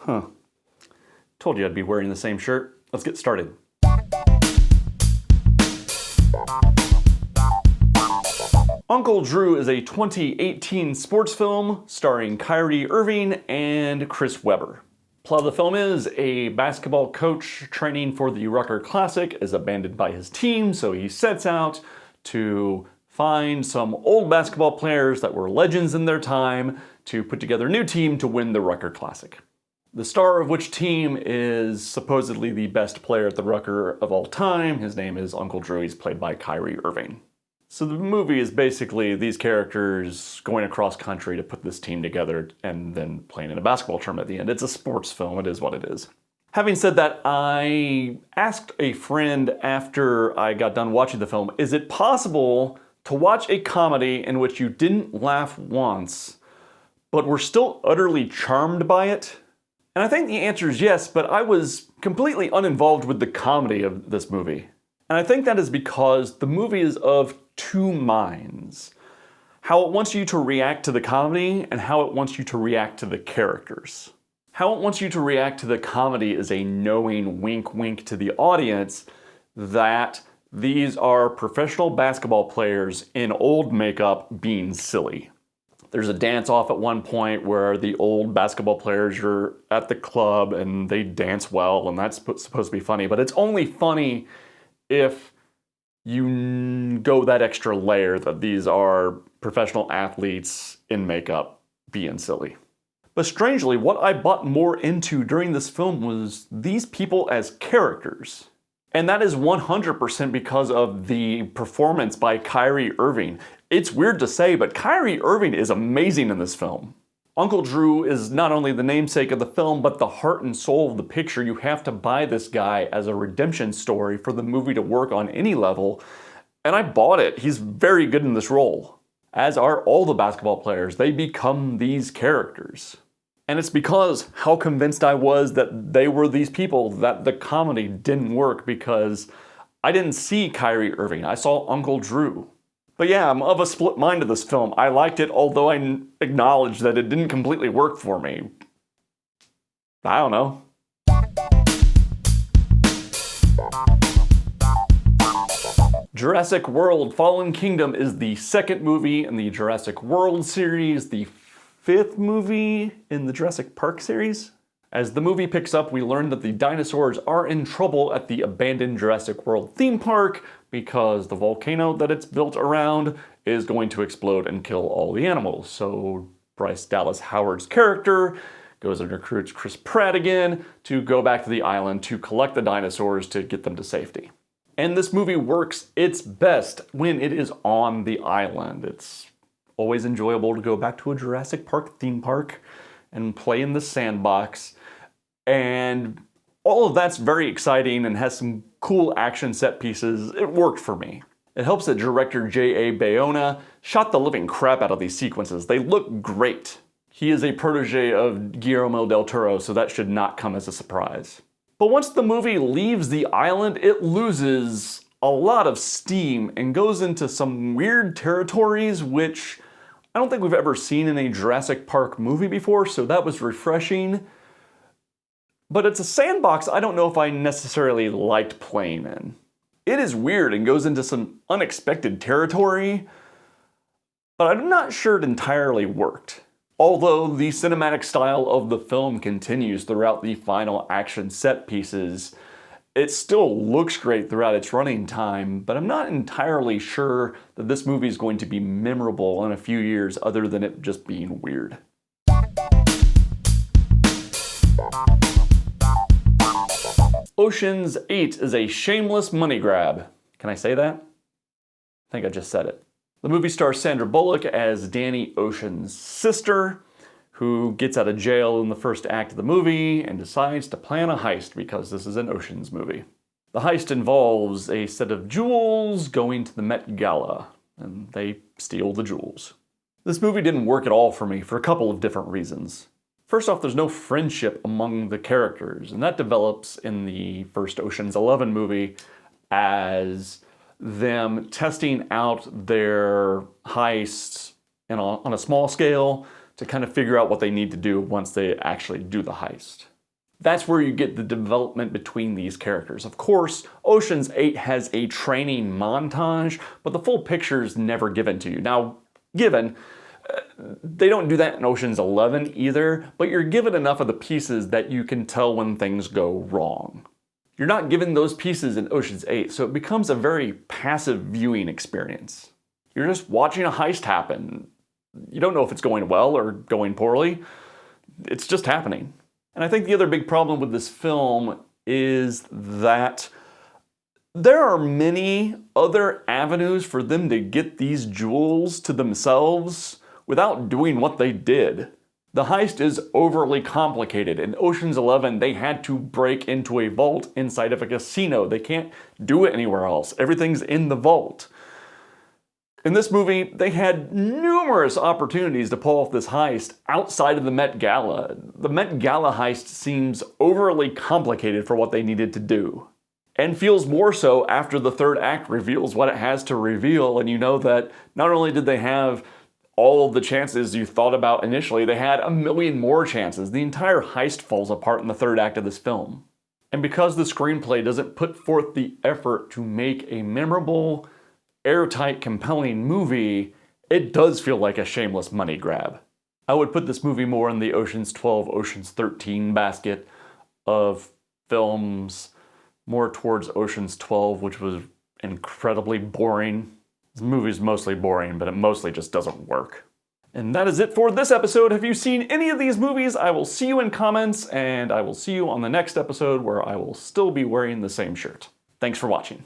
Huh. Told you I'd be wearing the same shirt. Let's get started. Uncle Drew is a 2018 sports film starring Kyrie Irving and Chris Webber. Plot of the film is a basketball coach training for the Rucker Classic is abandoned by his team, so he sets out to find some old basketball players that were legends in their time to put together a new team to win the Rucker Classic. The star of which team is supposedly the best player at the Rucker of all time. His name is Uncle Drew. He's played by Kyrie Irving. So the movie is basically these characters going across country to put this team together and then playing in a basketball tournament at the end. It's a sports film. It is what it is. Having said that, I asked a friend after I got done watching the film, is it possible to watch a comedy in which you didn't laugh once, but were still utterly charmed by it? And I think the answer is yes, but I was completely uninvolved with the comedy of this movie. And I think that is because the movie is of two minds. How it wants you to react to the comedy and how it wants you to react to the characters. How it wants you to react to the comedy is a knowing wink wink to the audience that these are professional basketball players in old makeup being silly. There's a dance-off at one point where the old basketball players are at the club and they dance well, and that's supposed to be funny, but it's only funny if you go that extra layer that these are professional athletes in makeup being silly. But strangely, what I bought more into during this film was these people as characters. And that is 100% because of the performance by Kyrie Irving. It's weird to say, but Kyrie Irving is amazing in this film. Uncle Drew is not only the namesake of the film, but the heart and soul of the picture. You have to buy this guy as a redemption story for the movie to work on any level. And I bought it. He's very good in this role. As are all the basketball players. They become these characters. And it's because how convinced I was that they were these people that the comedy didn't work, because I didn't see Kyrie Irving. I saw Uncle Drew. But yeah, I'm of a split mind of this film. I liked it, although I acknowledge that it didn't completely work for me. I don't know. Jurassic World: Fallen Kingdom is the second movie in the Jurassic World series, the fifth movie in the Jurassic Park series. As the movie picks up, we learn that the dinosaurs are in trouble at the abandoned Jurassic World theme park because the volcano that it's built around is going to explode and kill all the animals. So Bryce Dallas Howard's character goes and recruits Chris Pratt again to go back to the island to collect the dinosaurs to get them to safety. And this movie works its best when it is on the island. It's always enjoyable to go back to a Jurassic Park theme park and play in the sandbox. And all of that's very exciting and has some cool action set pieces. It worked for me. It helps that director J.A. Bayona shot the living crap out of these sequences. They look great. He is a protege of Guillermo del Toro, so that should not come as a surprise. But once the movie leaves the island, it loses a lot of steam and goes into some weird territories which I don't think we've ever seen in a Jurassic Park movie before, so that was refreshing. But it's a sandbox I don't know if I necessarily liked playing in. It is weird and goes into some unexpected territory, but I'm not sure it entirely worked. Although the cinematic style of the film continues throughout the final action set pieces, it still looks great throughout its running time, but I'm not entirely sure that this movie is going to be memorable in a few years other than it just being weird. Ocean's 8 is a shameless money grab. Can I say that? I think I just said it. The movie stars Sandra Bullock as Danny Ocean's sister, who gets out of jail in the first act of the movie and decides to plan a heist because this is an Ocean's movie. The heist involves a set of jewels going to the Met Gala, and they steal the jewels. This movie didn't work at all for me for a couple of different reasons. First off, there's no friendship among the characters, and that develops in the first Ocean's 11 movie as them testing out their heists on a small scale to kind of figure out what they need to do once they actually do the heist. That's where you get the development between these characters. Of course, Ocean's 8 has a training montage, but the full picture is never given to you. Now, they don't do that in Ocean's 11 either, but you're given enough of the pieces that you can tell when things go wrong. You're not given those pieces in Ocean's 8, so it becomes a very passive viewing experience. You're just watching a heist happen. You don't know if it's going well or going poorly. It's just happening. And I think the other big problem with this film is that there are many other avenues for them to get these jewels to themselves without doing what they did. The heist is overly complicated. In Ocean's 11, they had to break into a vault inside of a casino. They can't do it anywhere else. Everything's in the vault. In this movie, they had numerous opportunities to pull off this heist outside of the Met Gala. The Met Gala heist seems overly complicated for what they needed to do. And feels more so after the third act reveals what it has to reveal, and you know that not only did they have all of the chances you thought about initially, they had a million more chances. The entire heist falls apart in the third act of this film. And because the screenplay doesn't put forth the effort to make a memorable, airtight, compelling movie, it does feel like a shameless money grab. I would put this movie more in the Ocean's 12, Ocean's 13 basket of films, more towards Ocean's 12, which was incredibly boring. This movie's mostly boring, but it mostly just doesn't work. And that is it for this episode. Have you seen any of these movies? I will see you in comments, and I will see you on the next episode where I will still be wearing the same shirt. Thanks for watching.